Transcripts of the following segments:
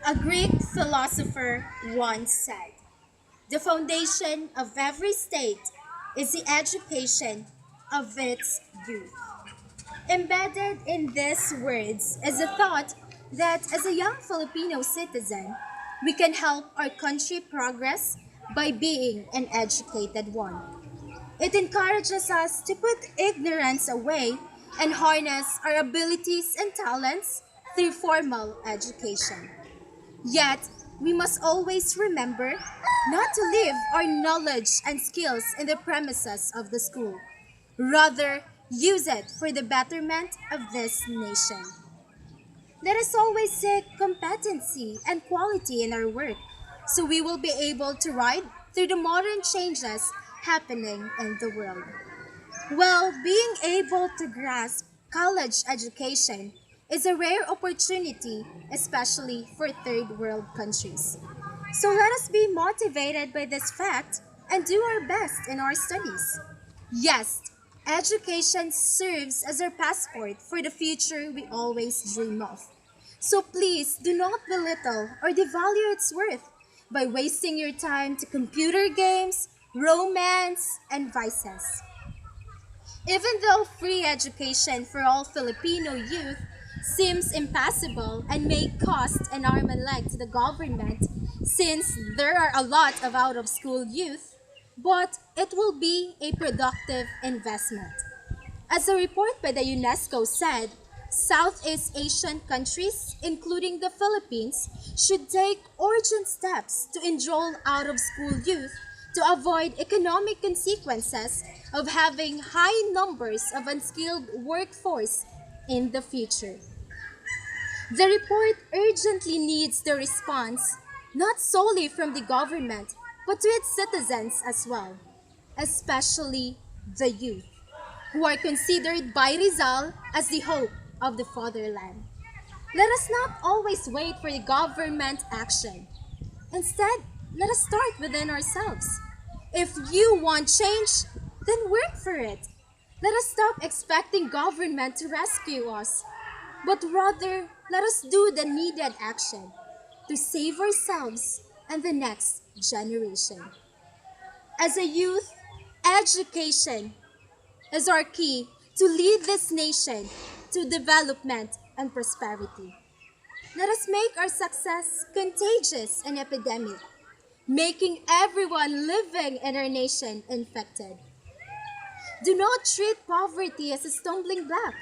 A Greek philosopher once said, "The foundation of every state is the education of its youth." Embedded in these words is the thought that as a young Filipino citizen, we can help our country progress by being an educated one. It encourages us to put ignorance away and harness our abilities and talents through formal education. Yet, we must always remember not to leave our knowledge and skills in the premises of the school. Rather, use it for the betterment of this nation. Let us always seek competency and quality in our work so we will be able to ride through the modern changes happening in the world. Well, being able to grasp college education is a rare opportunity, especially for third world countries. So let us be motivated by this fact and do our best in our studies. Yes, education serves as our passport for the future we always dream of. So please do not belittle or devalue its worth by wasting your time to computer games, romance, and vices. Even though free education for all Filipino youth seems impossible and may cost an arm and leg to the government since there are a lot of out of school youth, but it will be a productive investment. As a report by the UNESCO said, Southeast Asian countries, including the Philippines, should take urgent steps to enroll out of school youth to avoid economic consequences of having high numbers of unskilled workforce in the future. The report urgently needs the response not solely from the government but to its citizens as well, especially the youth, who are considered by Rizal as the hope of the fatherland. Let us not always wait for the government action. Instead, let us start within ourselves. If you want change, then work for it. Let us stop expecting government to rescue us, but rather let us do the needed action to save ourselves and the next generation. As a youth, education is our key to lead this nation to development and prosperity. Let us make our success contagious and epidemic, making everyone living in our nation infected. Do not treat poverty as a stumbling block.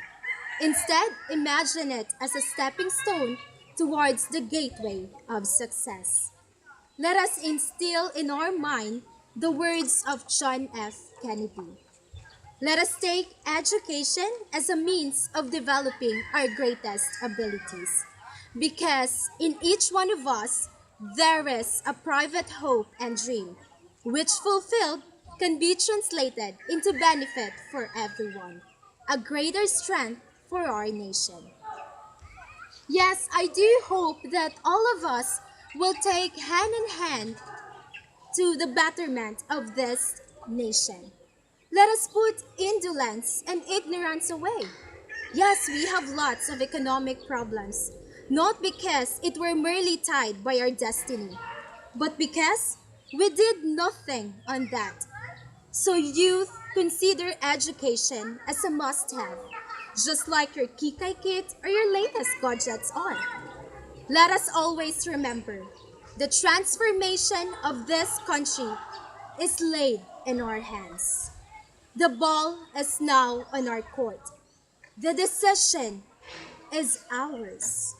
Instead, imagine it as a stepping stone towards the gateway of success. Let us instill in our mind the words of John F. Kennedy. Let us take education as a means of developing our greatest abilities. Because in each one of us, there is a private hope and dream, which fulfilled can be translated into benefit for everyone, a greater strength for our nation. Yes, I do hope that all of us will take hand in hand to the betterment of this nation. Let us put indolence and ignorance away. Yes, we have lots of economic problems, not because it were merely tied by our destiny, but because we did nothing on that. So youth, consider education as a must-have, just like your Kikay kit or your latest gadgets are. Let us always remember, the transformation of this country is laid in our hands. The ball is now on our court. The decision is ours.